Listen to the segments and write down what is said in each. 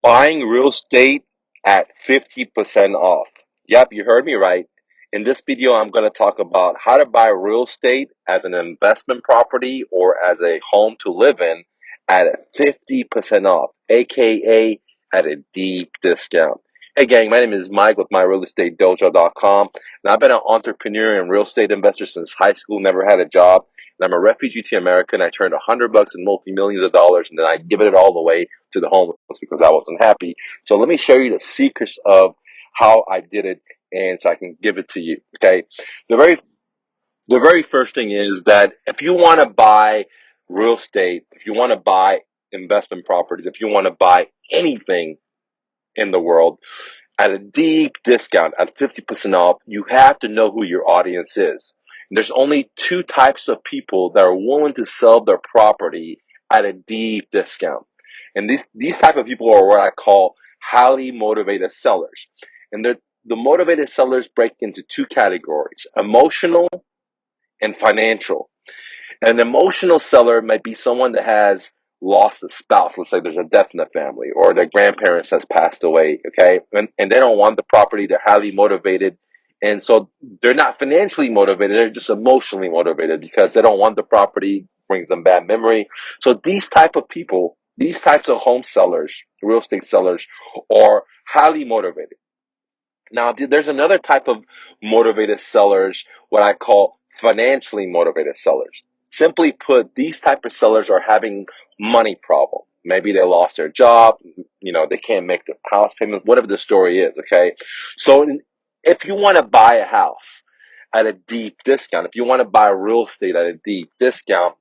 Buying real estate at 50% off. Yep, you heard me right. In this video, I'm going to talk about how to buy real estate as an investment property or as a home to live in at 50% off, aka at a deep discount. Hey gang, my name is Mike with myrealestatedojo.com, and I've been an entrepreneur and real estate investor since high school, never had a job, and I'm a refugee to America, and I turned $100 in multi-millions of dollars, and then I give it all away to the homeless because I wasn't happy. So let me show you the secrets of how I did it, and so I can give it to you. Okay, the very the very first thing is that if you want to buy real estate, if you want to buy investment properties, if you want to buy anything in the world at a deep discount at 50% off, you have to know who your audience is. And there's only two types of people that are willing to sell their property at a deep discount. And these type of people are what I call highly motivated sellers. And the motivated sellers break into two categories: emotional and financial. An emotional seller might be someone that has lost a spouse. Let's say there's a death in the family or their grandparents has passed away, okay? And they don't want the property. They're highly motivated. And so they're not financially motivated. They're just emotionally motivated because they don't want the property, brings them bad memory. So these type of people, these types of home sellers, real estate sellers, are highly motivated. Now, there's another type of motivated sellers, what I call financially motivated sellers. Simply put, these type of sellers are having money problem. Maybe they lost their job, they can't make the house payment, whatever the story is, okay? So if you want to buy a house at a deep discount, if you want to buy real estate at a deep discount,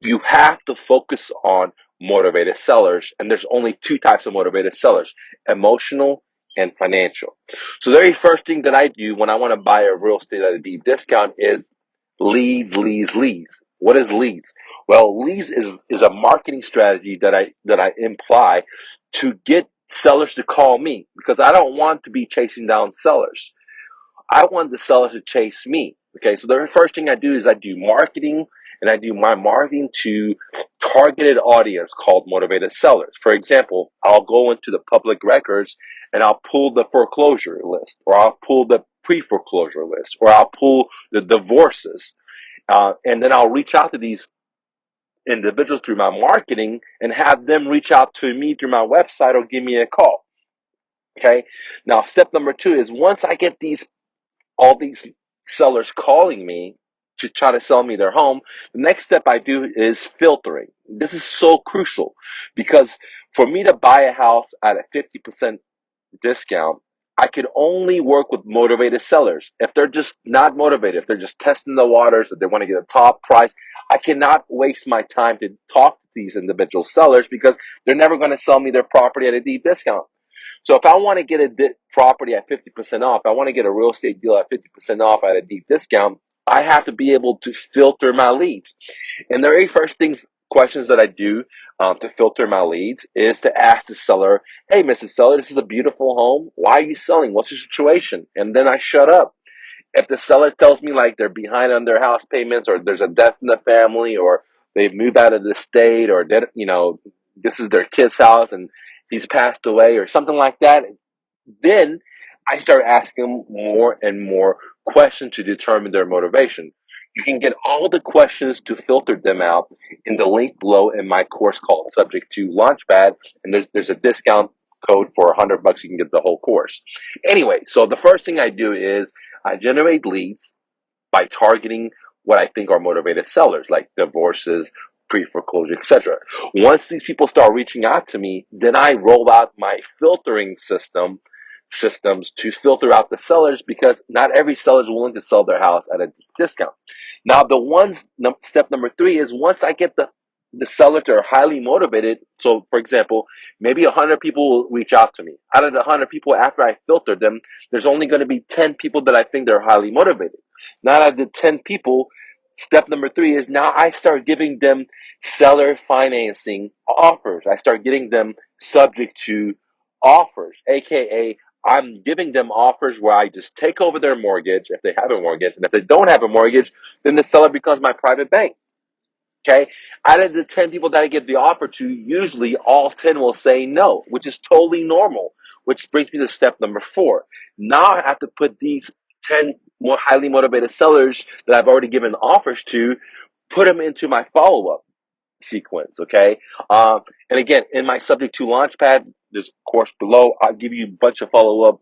you have to focus on motivated sellers. And there's only two types of motivated sellers: emotional and financial. So the very first thing that I do when I want to buy a real estate at a deep discount is leads. What is leads? Well, leads is a marketing strategy that I imply to get sellers to call me, because I don't want to be chasing down sellers. I want the sellers to chase me. Okay, so the first thing I do is I do marketing, and I do my marketing to targeted audience called motivated sellers. For example, I'll go into the public records and I'll pull the foreclosure list, or I'll pull the pre-foreclosure list, or I'll pull the divorces, and then I'll reach out to these individuals through my marketing and have them reach out to me through my website or give me a call. Okay, now step number two is once I get all these sellers calling me to try to sell me their home, the next step I do is filtering. This is so crucial because for me to buy a house at a 50% discount, I could only work with motivated sellers. If they're just not motivated, if they're just testing the waters, if they want to get a top price, I cannot waste my time to talk to these individual sellers because they're never going to sell me their property at a deep discount. So if I want to get a property at 50% off, I want to get a real estate deal at 50% off at a deep discount, I have to be able to filter my leads. And the very first questions that I do to filter my leads is to ask the seller, "Hey, Mrs. Seller, this is a beautiful home. Why are you selling? What's your situation?" And then I shut up. If the seller tells me like they're behind on their house payments, or there's a death in the family, or they've moved out of the state, or this is their kid's house and he's passed away, or something like that, then I start asking more and more questions to determine their motivation. You can get all the questions to filter them out in the link below in my course called Subject to Launchpad, and there's a discount code for $100. You can get the whole course. Anyway, so the first thing I do is I generate leads by targeting what I think are motivated sellers, like divorces, pre-foreclosure, etc. Once these people start reaching out to me, then I roll out my filtering systems to filter out the sellers, because not every seller is willing to sell their house at a deep discount. Now, step number three is once I get the sellers that are highly motivated. So, for example, maybe 100 people will reach out to me. Out of the 100 people, after I filter them, there's only going to be 10 people that I think they're highly motivated. Now out of the 10 people, step number three is now I start giving them seller financing offers. I start getting them subject to offers, aka I'm giving them offers where I just take over their mortgage if they have a mortgage. And if they don't have a mortgage, then the seller becomes my private bank. Okay, out of the 10 people that I give the offer to, usually all 10 will say no, which is totally normal. Which brings me to step number 4. Now I have to put these 10 more highly motivated sellers that I've already given offers to, put them into my follow up sequence. Okay, and again, in my subject to launchpad, this course below, I'll give you a bunch of follow up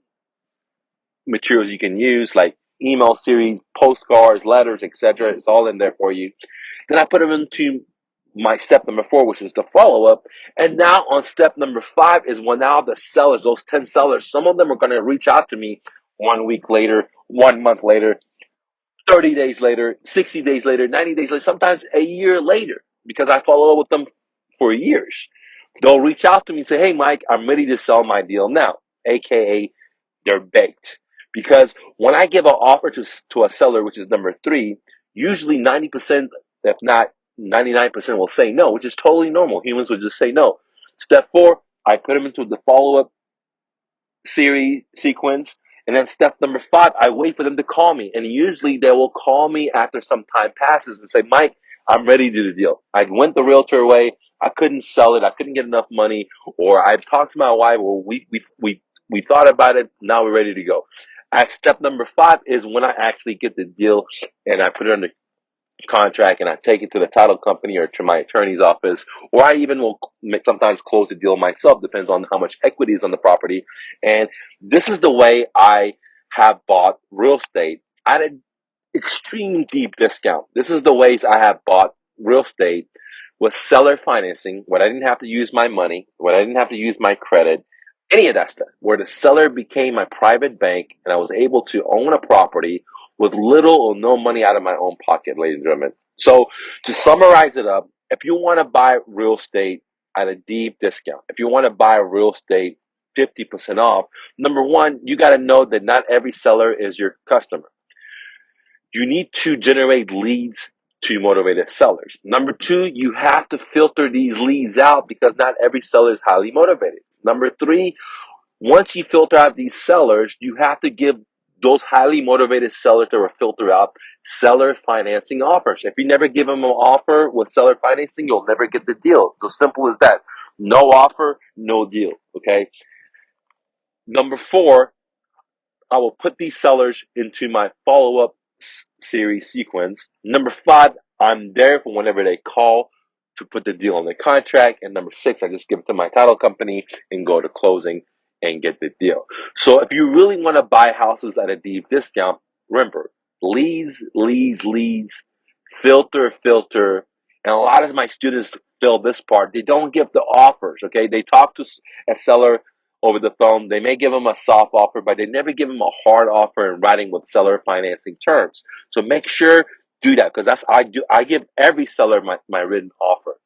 materials you can use, like email series, postcards, letters, etc. It's all in there for you. Then I put them into my step number 4, which is the follow up. And now on step number 5 is when now the sellers, those 10 sellers, some of them are going to reach out to me 1 week later, 1 month later, 30 days later, 60 days later, 90 days later, sometimes a year later, because I follow up with them for years. They'll reach out to me and say, hey, Mike, I'm ready to sell my deal now, AKA they're baked. Because when I give an offer to a seller, which is number 3, usually 90%, if not 99%, will say no, which is totally normal. Humans would just say no. Step 4, I put them into the follow-up series sequence. And then step number 5, I wait for them to call me. And usually they will call me after some time passes and say, Mike, I'm ready to do the deal. I went the realtor way. I couldn't sell it. I couldn't get enough money. Or I've talked to my wife. Or we thought about it. Now we're ready to go. At step number 5 is when I actually get the deal and I put it under contract and I take it to the title company or to my attorney's office, or I even will sometimes close the deal myself, depends on how much equity is on the property. And this is the way I have bought real estate at an extreme deep discount. This is the ways I have bought real estate with seller financing, when I didn't have to use my money, when I didn't have to use my credit, any of that stuff, where the seller became my private bank and I was able to own a property with little or no money out of my own pocket, ladies and gentlemen. So to summarize it up, if you want to buy real estate at a deep discount, if you want to buy real estate 50% off, number 1, you got to know that not every seller is your customer. You need to generate leads to motivated sellers. Number 2, you have to filter these leads out because not every seller is highly motivated. Number 3, once you filter out these sellers, you have to give those highly motivated sellers that were filtered out seller financing offers. If you never give them an offer with seller financing, you'll never get the deal. It's as simple as that. No offer, no deal. Okay. Number 4, I will put these sellers into my follow-up series sequence. Number 5, I'm there for whenever they call to put the deal on the contract. And number 6, I just give it to my title company and go to closing and get the deal. So if you really want to buy houses at a deep discount, remember, leads, leads, leads, filter, filter. And a lot of my students fail this part. They don't give the offers, okay? They talk to a seller over the phone. They may give them a soft offer, but they never give them a hard offer in writing with seller financing terms. So make sure do that, because that's I give every seller my written offer.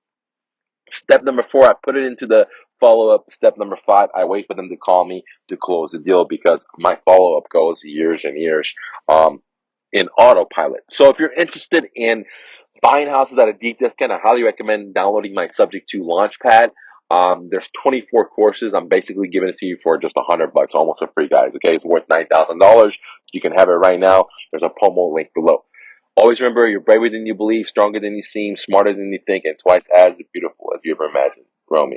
Step number 4, I put it into the follow-up. Step number 5, I wait for them to call me to close the deal because my follow-up goes years and years in autopilot. So if you're interested in buying houses at a deep discount, I highly recommend downloading my Subject to Launchpad. There's 24 courses. I'm basically giving it to you for just $100, almost for free, guys. Okay, it's worth $9,000. You can have it right now. There's a promo link below. Always remember, you're braver than you believe, stronger than you seem, smarter than you think, and twice as beautiful as you ever imagined. Grow me.